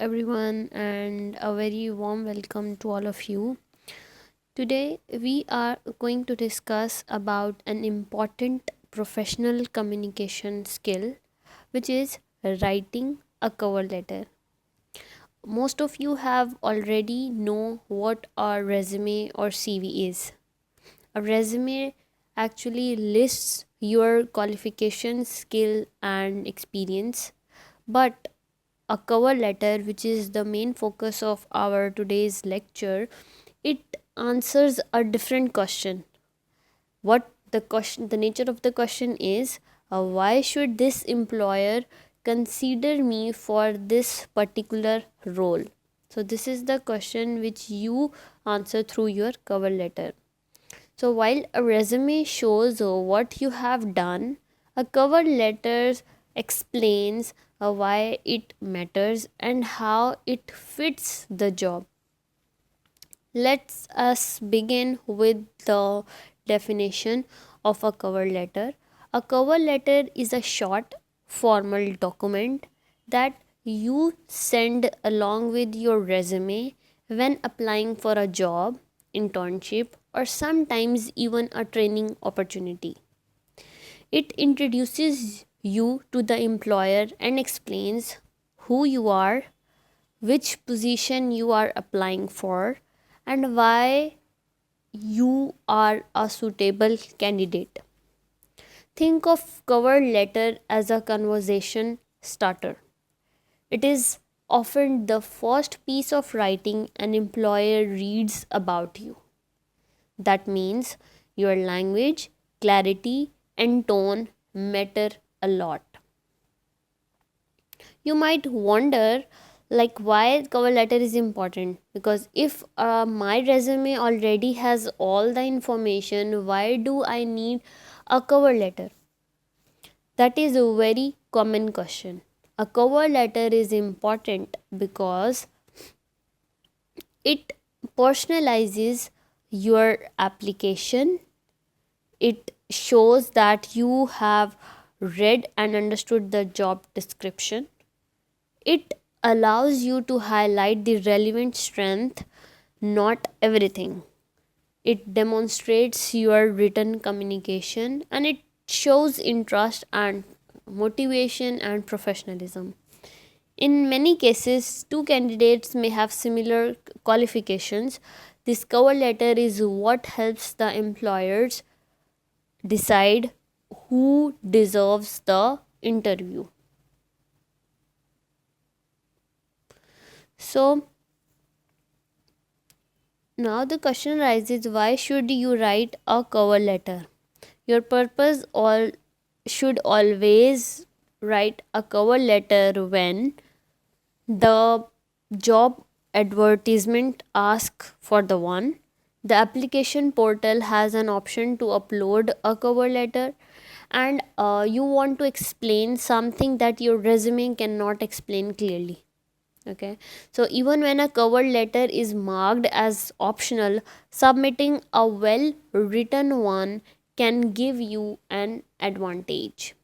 everyone, and a very warm welcome to all of you. Today, we are going to discuss about an important professional communication skill, which is writing a cover letter. Most of you have already know what a resume or CV is. A resume actually lists your qualifications, skill, and experience, but a cover letter, which is the main focus of our today's lecture, it answers a different question. What the question, the nature of the question is, why should this employer consider me for this particular role? So this is the question which you answer through your cover letter. So while a resume shows what you have done, a cover letter explains why it matters and how it fits the job. Let's us begin with the definition of a cover letter. A cover letter is a short formal document that you send along with your resume when applying for a job, internship, or sometimes even a training opportunity. It introduces you to the employer and explains who you are, which position you are applying for, and why you are a suitable candidate. Think of cover letter as a conversation starter. It is often the first piece of writing an employer reads about you. That means your language, clarity, and tone matter a lot. You might wonder like why cover letter is important, because if my resume already has all the information, why do I need a cover letter? That is a very common question. A cover letter is important because it personalizes your application. It shows that you have read and understood the job description. It allows you to highlight the relevant strength, not everything. It demonstrates your written communication, and it shows interest and motivation and professionalism. In many cases, two candidates may have similar qualifications. This cover letter is what helps the employers decide who deserves the interview. So, now the question arises, why should you write a cover letter? Your purpose all should always write a cover letter when the job advertisement asks for the one. The application portal has an option to upload a cover letter, and you want to explain something that your resume cannot explain clearly. Okay, so even when a cover letter is marked as optional, submitting a well written one can give you an advantage.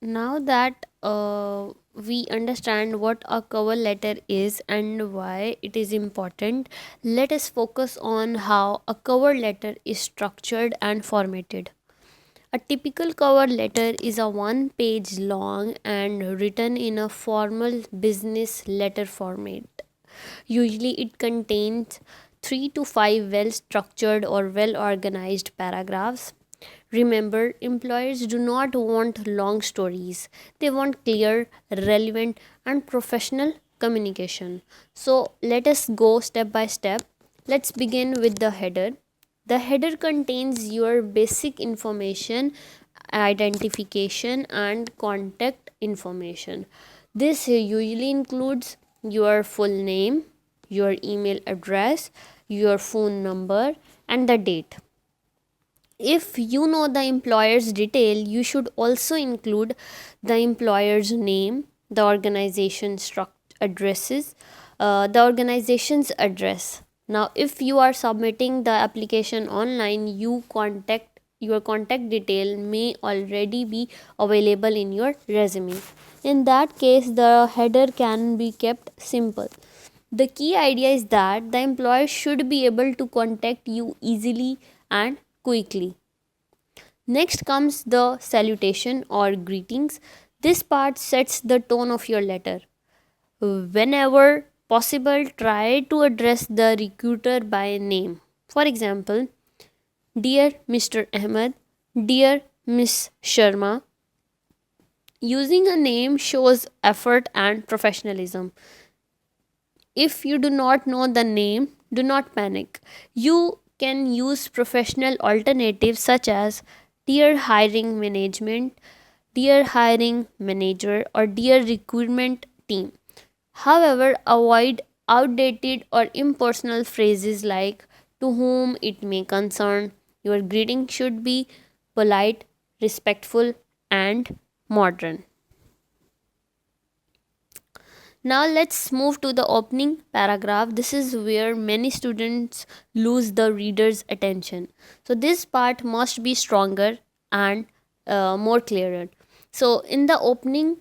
Now that we understand what a cover letter is and why it is important, let us focus on how a cover letter is structured and formatted. A typical cover letter is a one page long and written in a formal business letter format. Usually, it contains 3 to 5 well structured or well organized paragraphs. Remember, employers do not want long stories, they want clear, relevant, and professional communication. So, let us go step by step. Let's begin with the header. The header contains your basic information, identification, and contact information. This usually includes your full name, your email address, your phone number, and the date. If you know the employer's detail, you should also include the employer's name, the organization addresses, the organization's address. Now, if you are submitting the application online, your contact detail may already be available in your resume. In that case, the header can be kept simple. The key idea is that the employer should be able to contact you easily and quickly. Next comes the salutation or greetings. This part sets the tone of your letter. Whenever possible, try to address the recruiter by name. For example, Dear Mr. Ahmed, Dear Miss Sharma. Using a name shows effort and professionalism. If you do not know the name, do not panic. You can use professional alternatives such as Dear Hiring Management, Dear Hiring Manager, or Dear Recruitment Team. However, avoid outdated or impersonal phrases like to whom it may concern. Your greeting should be polite, respectful, and modern. Now let's move to the opening paragraph. This is where many students lose the reader's attention. So this part must be stronger and more clearer. So in the opening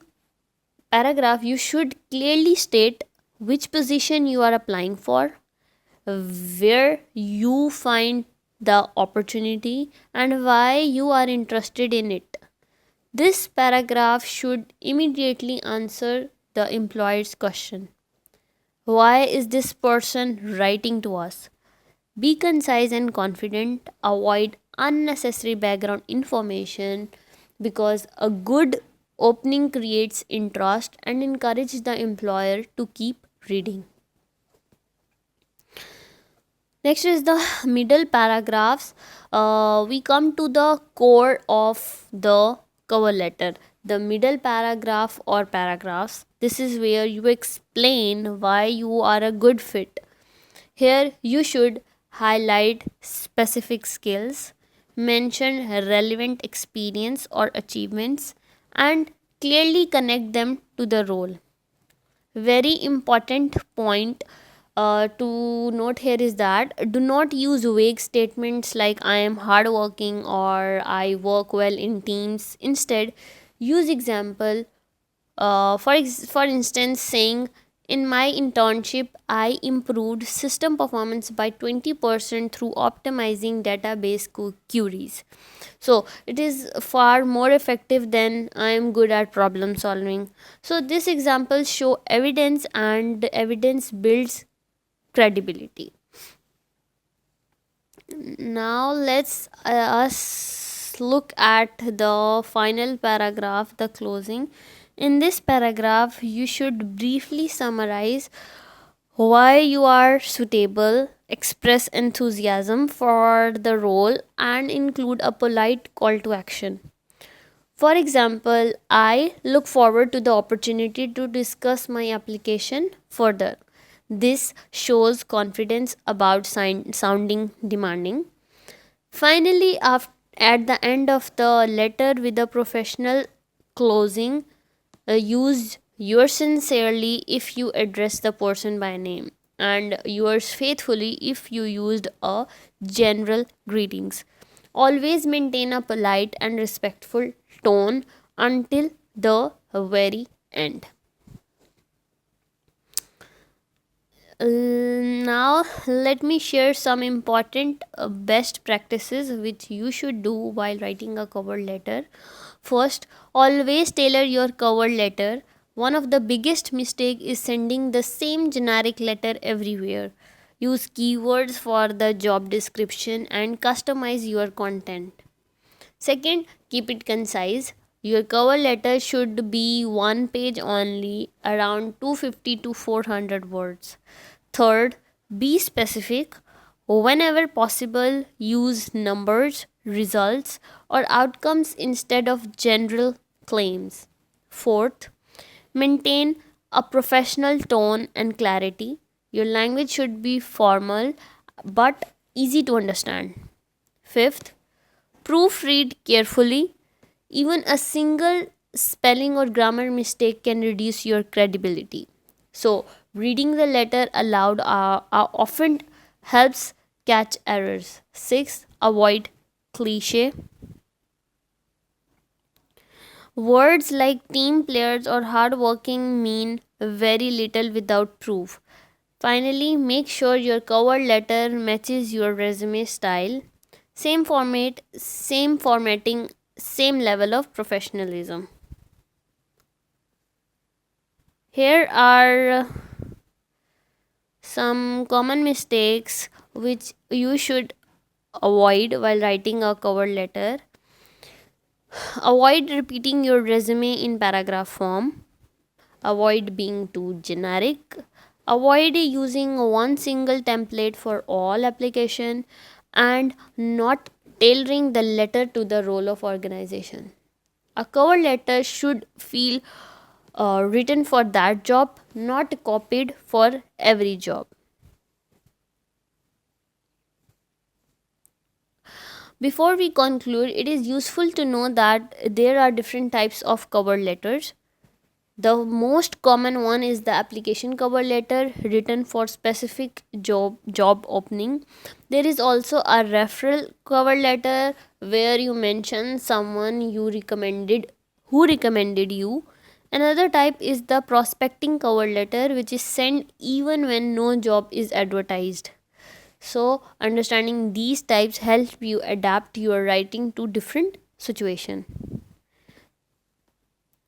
paragraph, you should clearly state which position you are applying for, where you find the opportunity, and why you are interested in it. This paragraph should immediately answer the employer's question: why is this person writing to us? Be concise and confident. Avoid unnecessary background information because a good opening creates interest and encourages the employer to keep reading. Next is the middle paragraphs. We come to the core of the cover letter. The middle paragraph or paragraphs. This is where you explain why you are a good fit. Here you should highlight specific skills, mention relevant experience or achievements, and clearly connect them to the role. Very important point to note here is that do not use vague statements like I am hardworking or I work well in teams. Instead, use example. For instance, saying in my internship, I improved system performance by 20% through optimizing database queries. So it is far more effective than I am good at problem solving. So this example show evidence, and evidence builds credibility. Now let's us look at the final paragraph, the closing. In this paragraph, you should briefly summarize why you are suitable, express enthusiasm for the role, and include a polite call to action. For example, I look forward to the opportunity to discuss my application further. This shows confidence about sounding demanding. Finally, at the end of the letter with a professional closing, use yours sincerely if you address the person by name, and yours faithfully if you used a general greetings. Always maintain a polite and respectful tone until the very end. Now, let me share some important best practices which you should do while writing a cover letter. First, always tailor your cover letter. One of the biggest mistake is sending the same generic letter everywhere. Use keywords for the job description and customize your content. Second, keep it concise. Your cover letter should be one page only, around 250 to 400 words. Third, be specific. Whenever possible, use numbers, results, or outcomes instead of general claims. Fourth, maintain a professional tone and clarity. Your language should be formal but easy to understand. Fifth, proofread carefully. Even a single spelling or grammar mistake can reduce your credibility. So, Reading the letter aloud often helps catch errors. 6. Avoid cliche. Words like team players or hardworking mean very little without proof. Finally, make sure your cover letter matches your resume style. Same format, same formatting, same level of professionalism. Here are some common mistakes which you should avoid while writing a cover letter. Avoid repeating your resume in paragraph form. Avoid being too generic. Avoid using one single template for all application, and not tailoring the letter to the role of organization. A cover letter should feel written for that job, not copied for every job. Before we conclude, it is useful to know that there are different types of cover letters. The most common one is the application cover letter written for specific job opening. There is also a referral cover letter where you mention someone you recommended who recommended you. Another type is the prospecting cover letter, which is sent even when no job is advertised. So understanding these types helps you adapt your writing to different situation.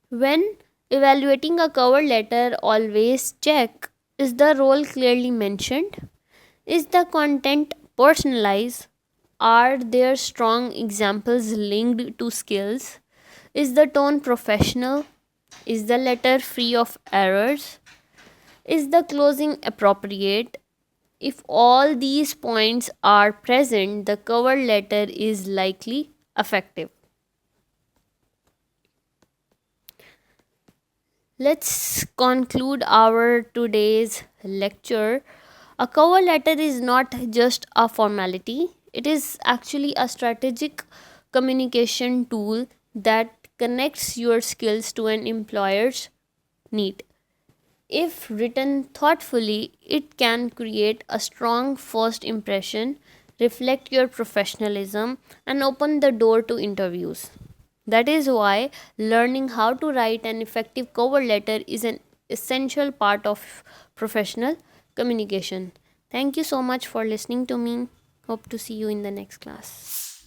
When evaluating a cover letter, always check: is the role clearly mentioned? Is the content personalized? Are there strong examples linked to skills? Is the tone professional? Is the letter free of errors? Is the closing appropriate? If all these points are present, the cover letter is likely effective. Let's conclude our today's lecture. A cover letter is not just a formality, it is actually a strategic communication tool that connects your skills to an employer's need. If written thoughtfully, it can create a strong first impression, reflect your professionalism, and open the door to interviews. That is why learning how to write an effective cover letter is an essential part of professional communication. Thank you so much for listening to me. Hope to see you in the next class.